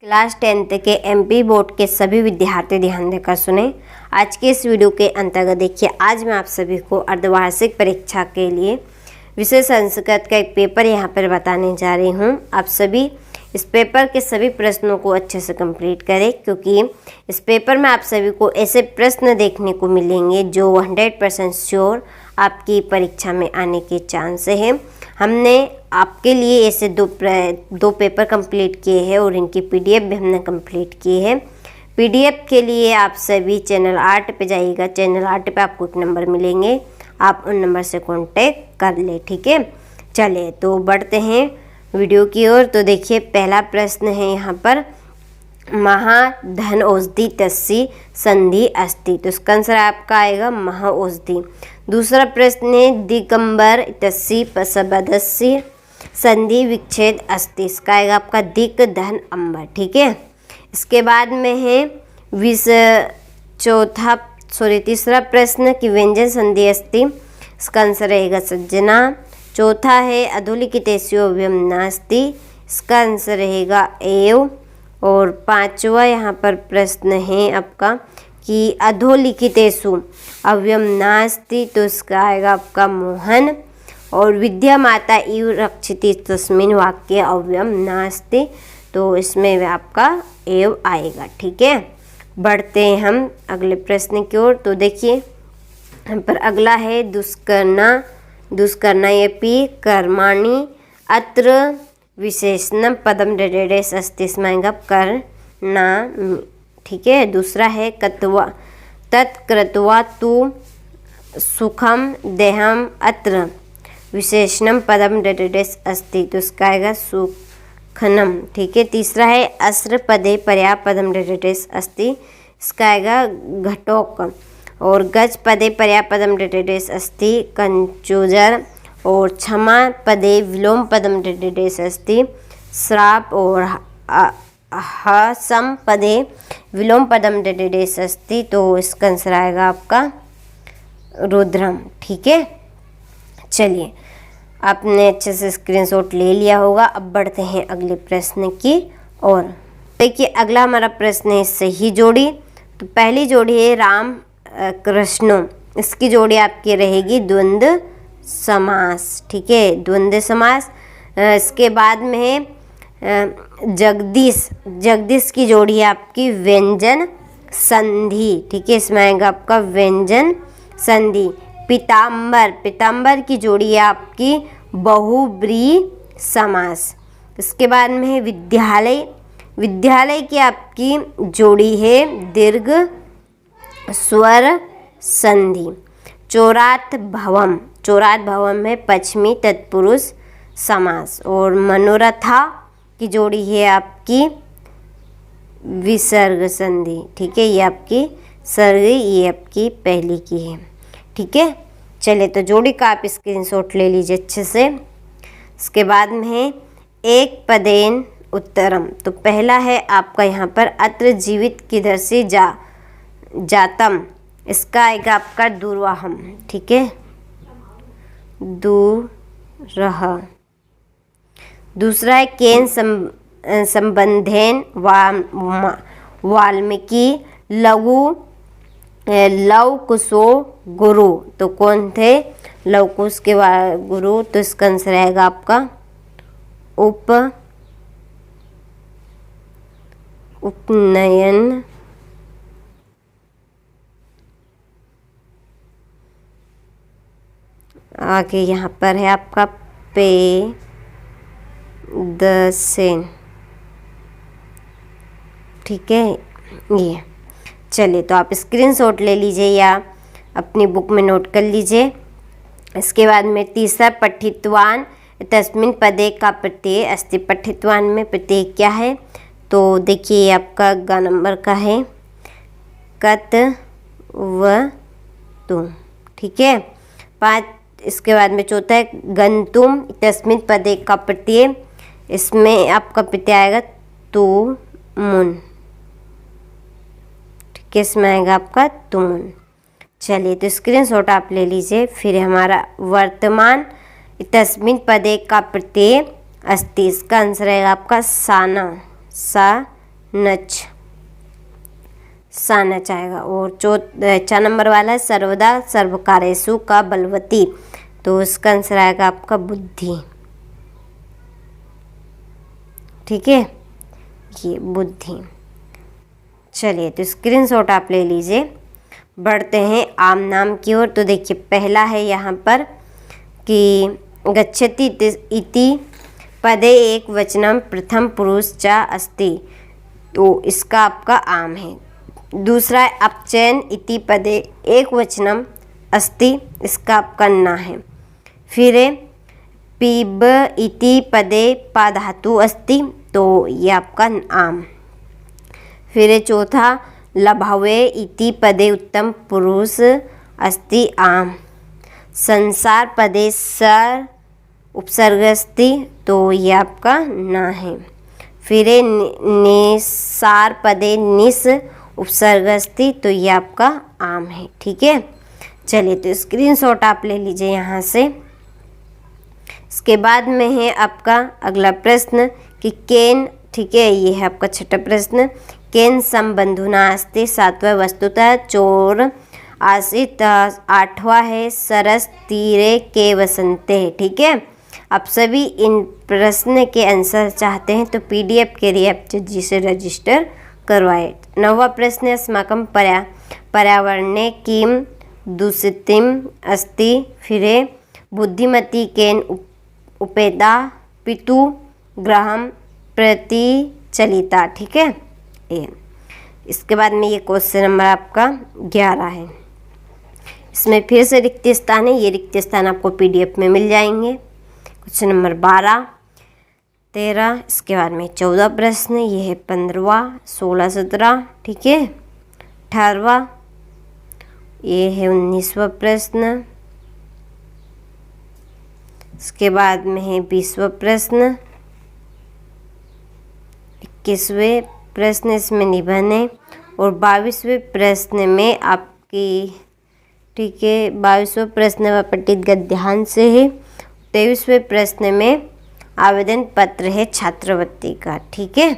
Class 10th के MP board के सभी विद्यार्थी ध्यान देकर सुने। आज के इस वीडियो के अंतर्गत देखिए, आज मैं आप सभी को अर्धवार्षिक परीक्षा के लिए विषय संस्कृत का एक पेपर यहाँ पर बताने जा रही हूँ। आप सभी इस पेपर के सभी प्रश्नों को अच्छे से कंप्लीट करें, क्योंकि इस पेपर में आप सभी को ऐसे प्रश्न देखने को मिलेंगे जो 100% श्योर आपकी परीक्षा में आने के चांस है। हमने आपके लिए ऐसे दो पेपर कंप्लीट किए हैं और इनकी पीडीएफ भी हमने कंप्लीट की है। पीडीएफ के लिए आप सभी चैनल आर्ट पे जाइएगा। चैनल आर्ट पे आपको एक नंबर मिलेंगे, आप उन नंबर से कांटेक्ट कर ले, ठीक है। चलिए तो बढ़ते हैं वीडियो की ओर। तो देखिए, पहला प्रश्न है यहाँ पर, महाधन औषधि तस्सी संधि अस्ति, तो इसका आंसर आपका आएगा महाऔषधि। दूसरा प्रश्न है, दिगंबर तस्सी पसबदस्य संधि विच्छेद अस्ति, इसका आएगा आपका दिक धन अंबर, ठीक है। इसके बाद में है तीसरा प्रश्न कि व्यंजन संधि अस्ति, इसका आंसर रहेगा सज्जना। चौथा है अधोलिखितेषु अव्ययम नास्ति, इसका आंसर रहेगा एव। और पांचवा यहाँ पर प्रश्न है आपका कि अधोलिखितेषु अव्ययम नास्ति, तो इसका आएगा आपका मोहन। और विद्या माता इव रक्षिति तस्मिन् वाक्ये अव्ययम नास्ति, तो इसमें भी आपका एव आएगा, ठीक है। बढ़ते हैं हम अगले प्रश्न की ओर। तो देखिए, यहाँ पर अगला है दुष्कर्णा येपि कर्माणि अत्र विशेषणम पदम डेडेडेस अस्ति, इसमें आएगा करना, ठीक है। दूसरा है तत्कृत्वा तु सुखम देहम अत्र विशेषणम पदम डेडेडेस अस्ति, तो इसका आएगा सुखनम, ठीक है। तीसरा है अस्र पदे पर्या पदम डेडेडेस अस्ति, इसका आएगा घटोक। और गज पदे पर्या पदम डेडेडेस अस्ति कंचुजर। और क्षमा पदे विलोम पदम डेडेडेस अस्ति श्राप। और हसम पदे विलोम पदम डेडेडेस अस्ति, तो इसका आंसर आएगा आपका रुद्रम, ठीक है। चलिए, आपने अच्छे से स्क्रीनशॉट ले लिया होगा। अब बढ़ते हैं अगले प्रश्न की ओर। देखिए, अगला हमारा प्रश्न है सही जोड़ी। तो पहली जोड़ी है राम कृष्ण, इसकी जोड़ी आपकी रहेगी द्वंद्व समास, ठीक है, द्वंद्व समास। इसके बाद में है जगदीश की जोड़ी है आपकी व्यंजन संधि, ठीक है, इसमें आएगा आपका व्यंजन संधि। पीताम्बर की जोड़ी है आपकी बहुब्रीहि समास। इसके बाद में है विद्यालय की आपकी जोड़ी है दीर्घ स्वर संधि। चोरात भवम में पश्चिमी तत्पुरुष समास। और मनोरथा की जोड़ी है आपकी विसर्ग संधि, ठीक है, ये आपकी सर्ग, ये आपकी पहली की है, ठीक है। चलिए, तो जोड़ी का आप स्क्रीनशॉट ले लीजिए अच्छे से। इसके बाद में है एक पदेन उत्तरम, तो पहला है आपका यहाँ पर अत्र जीवित किधर से जातम, इसका आएगा आपका दूरवाहम, ठीक है, दूरह। दूसरा है केन संबंधेन वाल्मीकि लव कुशो गुरु, तो कौन थे लव कुश के गुरु, तो इसका आंसर आएगा आपका उपनयन। आगे यहाँ पर है आपका पेदसेन, ठीक है, ये। चलिए, तो आप स्क्रीनशॉट ले लीजिए या अपनी बुक में नोट कर लीजिए। इसके बाद में तीसरा पठितवान तस्मिन् पदे का प्रत्यय अस्ति, पठितवान में प्रत्यय क्या है, तो देखिए आपका ग नंबर का है कत व तुम, ठीक है। 5। इसके बाद में चौथा है गंतुम तस्मिन् पदे का प्रत्यय, इसमें आपका प्रत्यय आएगा तुमुन, ठीक है, इसमें आएगा आपका तुमुन। चलिए, तो स्क्रीनशॉट आप ले लीजिए। फिर हमारा वर्तमान तस्मिन् पदे का प्रत्यय अस्ति, इसका आंसर आएगा आपका साना, सा नच सा नच आएगा। और 4 नंबर वाला है सर्वदा सर्वकार्येषु का बलवती, तो इसका आंसर आएगा आपका बुद्धि। ठीक है, ये बुद्धि। चलिए तो स्क्रीनशॉट आप ले लीजिए। बढ़ते हैं आम नाम की ओर। तो देखिए पहला है यहाँ पर कि गच्छति इति पदे एक वचनम प्रथम पुरुष च अस्ति, तो इसका आपका आम है। दूसरा है अपचयन इति पदे एक वचनम अस्ति, इसका आपका ना है। फिर है पीब इति पदे पा धातु अस्ति, तो ये आपका आम। फिर है चौथा लभावे इति पदे उत्तम पुरुष अस्ति, आम। संसार पदे सर उपसर्ग अस्ति, तो ये आपका ना है। फिर है निसार पदे निस उपसर्ग अस्ति, तो ये आपका आम है। ठीक है, चलिए तो स्क्रीनशॉट आप ले लीजिए यहाँ से। इसके बाद में है आपका अगला प्रश्न कि केन, ठीक है, ये है आपका छठा प्रश्न, केन संबंधुना अस्ति, 7वां वस्तुतः चोर आसित। 8वां है सरस तीरे के वसंते। ठीक है, आप सभी इन प्रश्न के आंसर चाहते हैं तो PDF के लिए आप जी से रजिस्टर करवाए। 9वां प्रश्न अस्माकं पर्यावरणे किम दूषितम अस्ति। फिर बुद्धिमती केन उपेदा पितु ग्रहम प्रति चलिता। ठीक है, ये इसके बाद में ये क्वेश्चन नंबर आपका 11 है। इसमें फिर से रिक्त स्थान है, ये रिक्त स्थान आपको PDF में मिल जाएंगे। क्वेश्चन नंबर 12, 13, इसके बाद में 14 प्रश्न, ये है 15वां, 16, 17। ठीक है, 18वां, ये है 19वां प्रश्न। इसके बाद में है 20वां प्रश्न, 21वें प्रश्न इसमें निबंध है। और 22वें प्रश्न में आपकी, ठीक है, 22वां प्रश्न व पठित गद्यांश से है। 23वें प्रश्न में आवेदन पत्र है छात्रवृत्ति का। ठीक है।